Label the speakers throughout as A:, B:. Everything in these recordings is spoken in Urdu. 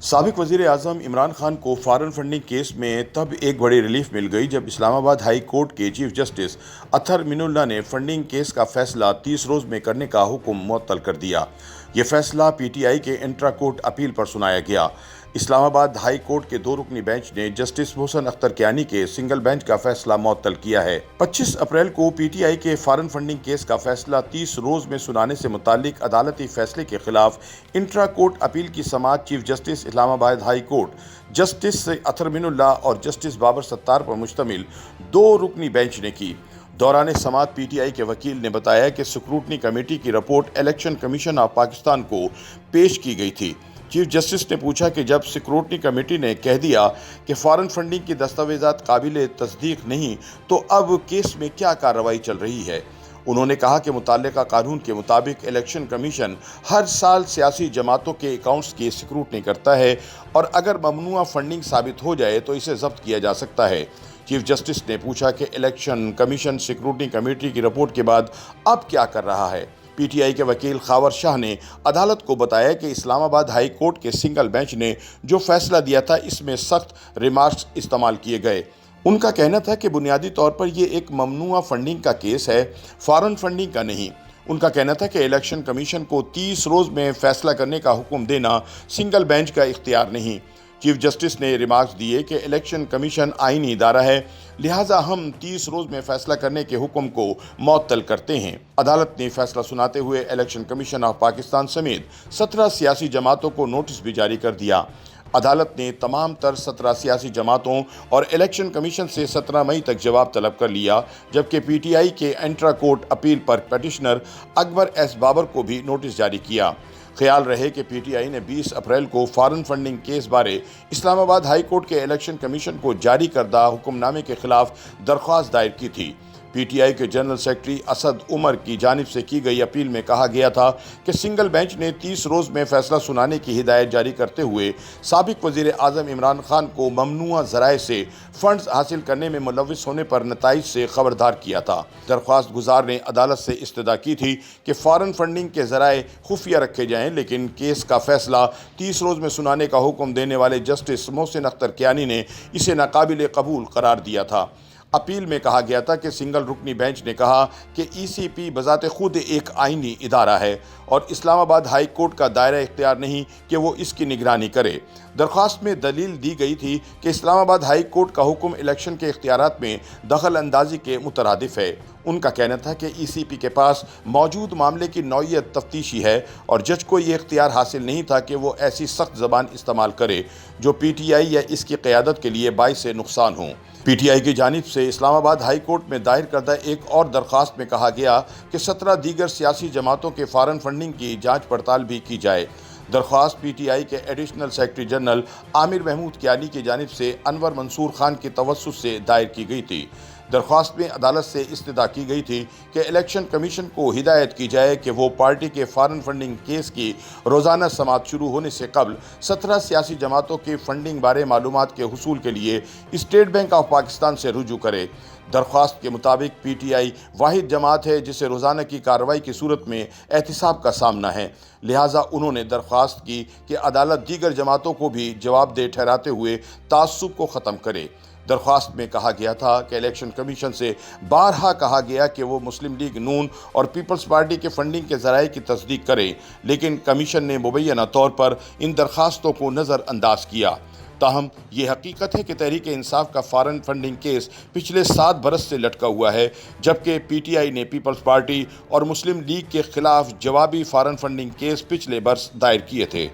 A: سابق وزیر اعظم عمران خان کو فارن فنڈنگ کیس میں تب ایک بڑی ریلیف مل گئی جب اسلام آباد ہائی کورٹ کے چیف جسٹس اطہر من اللہ نے فنڈنگ کیس کا فیصلہ 30 روز میں کرنے کا حکم معطل کر دیا۔ یہ فیصلہ پی ٹی آئی کے انٹرا کورٹ اپیل پر سنایا گیا۔ اسلام آباد ہائی کورٹ کے 2 رکنی بینچ نے جسٹس محسن اختر کیانی کے سنگل بینچ کا فیصلہ معطل کیا ہے۔ 25 اپریل کو پی ٹی آئی کے فارن فنڈنگ کیس کا فیصلہ 30 روز میں سنانے سے متعلق عدالتی فیصلے کے خلاف انٹرا کورٹ اپیل کی سماعت چیف جسٹس اسلام آباد ہائی کورٹ جسٹس اطہر من اللہ اور جسٹس بابر ستار پر مشتمل 2 رکنی بینچ نے کی۔ دوران سماعت پی ٹی آئی کے وکیل نے بتایا کہ سکروٹنی کمیٹی کی report election commission of Pakistan کو پیش کی گئی تھی۔ چیف جسٹس نے پوچھا کہ جب سکروٹنی کمیٹی نے کہہ دیا کہ فارن فنڈنگ کی دستاویزات قابل تصدیق نہیں تو اب کیس میں کیا کارروائی چل رہی ہے؟ انہوں نے کہا کہ متعلقہ قانون کے مطابق الیکشن کمیشن ہر سال سیاسی جماعتوں کے اکاؤنٹس کی سکروٹنی کرتا ہے اور اگر ممنوعہ فنڈنگ ثابت ہو جائے تو اسے ضبط کیا جا سکتا ہے۔ چیف جسٹس نے پوچھا کہ الیکشن کمیشن سکروٹنی کمیٹی کی رپورٹ کے بعد اب کیا کر رہا ہے؟ پی ٹی آئی کے وکیل خاور شاہ نے عدالت کو بتایا کہ اسلام آباد ہائی کورٹ کے سنگل بینچ نے جو فیصلہ دیا تھا اس میں سخت ریمارکس استعمال کیے گئے۔ ان کا کہنا تھا کہ بنیادی طور پر یہ ایک ممنوعہ فنڈنگ کا کیس ہے، فارن فنڈنگ کا نہیں۔ ان کا کہنا تھا کہ الیکشن کمیشن کو 30 روز میں فیصلہ کرنے کا حکم دینا سنگل بینچ کا اختیار نہیں۔ چیف جسٹس نے ریمارکس دیے کہ الیکشن کمیشن آئینی ادارہ ہے، لہٰذا ہم 30 روز میں فیصلہ کرنے کے حکم کو معطل کرتے ہیں۔ عدالت نے فیصلہ سناتے ہوئے الیکشن کمیشن آف پاکستان سمیت 17 سیاسی جماعتوں کو نوٹس بھی جاری کر دیا۔ عدالت نے تمام تر 17 سیاسی جماعتوں اور الیکشن کمیشن سے 17 مئی تک جواب طلب کر لیا، جبکہ پی ٹی آئی کے انٹرا کورٹ اپیل پر پٹیشنر اکبر ایس بابر کو بھی نوٹس جاری کیا۔ خیال رہے کہ پی ٹی آئی نے 20 اپریل کو فارن فنڈنگ کیس بارے اسلام آباد ہائی کورٹ کے الیکشن کمیشن کو جاری کردہ حکم نامے کے خلاف درخواست دائر کی تھی۔ پی ٹی آئی کے جنرل سیکرٹری اسد عمر کی جانب سے کی گئی اپیل میں کہا گیا تھا کہ سنگل بینچ نے 30 روز میں فیصلہ سنانے کی ہدایت جاری کرتے ہوئے سابق وزیر اعظم عمران خان کو ممنوعہ ذرائع سے فنڈز حاصل کرنے میں ملوث ہونے پر نتائج سے خبردار کیا تھا۔ درخواست گزار نے عدالت سے استدعا کی تھی کہ فارن فنڈنگ کے ذرائع خفیہ رکھے جائیں، لیکن کیس کا فیصلہ 30 روز میں سنانے کا حکم دینے والے جسٹس محسن اختر کیانی نے اسے ناقابل قبول قرار دیا تھا۔ اپیل میں کہا گیا تھا کہ سنگل رکنی بینچ نے کہا کہ ای سی پی بذات خود ایک آئینی ادارہ ہے اور اسلام آباد ہائی کورٹ کا دائرہ اختیار نہیں کہ وہ اس کی نگرانی کرے۔ درخواست میں دلیل دی گئی تھی کہ اسلام آباد ہائی کورٹ کا حکم الیکشن کے اختیارات میں دخل اندازی کے مترادف ہے۔ ان کا کہنا تھا کہ ای سی پی کے پاس موجود معاملے کی نوعیت تفتیشی ہے اور جج کو یہ اختیار حاصل نہیں تھا کہ وہ ایسی سخت زبان استعمال کرے جو پی ٹی آئی یا اس کی قیادت کے لیے باعث نقصان ہوں۔ پی ٹی آئی کی جانب سے اسلام آباد ہائی کورٹ میں دائر کردہ ایک اور درخواست میں کہا گیا کہ 17 دیگر سیاسی جماعتوں کے فارن فنڈنگ کی جانچ پڑتال بھی کی جائے۔ درخواست پی ٹی آئی کے ایڈیشنل سیکرٹری جنرل عامر محمود کیانی کی جانب سے انور منصور خان کے توسط سے دائر کی گئی تھی۔ درخواست میں عدالت سے استدعا کی گئی تھی کہ الیکشن کمیشن کو ہدایت کی جائے کہ وہ پارٹی کے فارن فنڈنگ کیس کی روزانہ سماعت شروع ہونے سے قبل 17 سیاسی جماعتوں کی فنڈنگ بارے معلومات کے حصول کے لیے اسٹیٹ بینک آف پاکستان سے رجوع کرے۔ درخواست کے مطابق پی ٹی آئی واحد جماعت ہے جسے روزانہ کی کارروائی کی صورت میں احتساب کا سامنا ہے، لہٰذا انہوں نے درخواست کی کہ عدالت دیگر جماعتوں کو بھی جواب دہ ٹھہراتے ہوئے تعصب کو ختم کرے۔ درخواست میں کہا گیا تھا کہ الیکشن کمیشن سے بارہا کہا گیا کہ وہ مسلم لیگ نون اور پیپلز پارٹی کے فنڈنگ کے ذرائع کی تصدیق کرے، لیکن کمیشن نے مبینہ طور پر ان درخواستوں کو نظر انداز کیا۔ تاہم یہ حقیقت ہے کہ تحریک انصاف کا فارن فنڈنگ کیس پچھلے 7 برس سے لٹکا ہوا ہے، جبکہ پی ٹی آئی نے پیپلز پارٹی اور مسلم لیگ کے خلاف جوابی فارن فنڈنگ کیس پچھلے برس دائر کیے تھے۔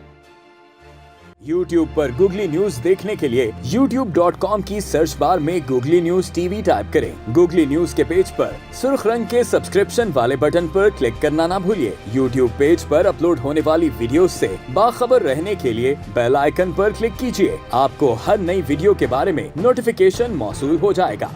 B: یوٹیوب پر گوگلی نیوز دیکھنے کے لیے youtube.com کی سرچ بار میں googly news T V type کریں۔ گوگلی نیوز کے پیج پر سرخ رنگ کے سبسکرپشن والے بٹن پر کلک کرنا نہ بھولیے۔ یوٹیوب پیج پر اپلوڈ ہونے والی ویڈیوز سے باخبر رہنے کے لیے بیل آئیکن پر کلک کیجیے۔ آپ کو ہر نئی ویڈیو کے بارے میں نوٹیفیکیشن موصول ہو جائے گا۔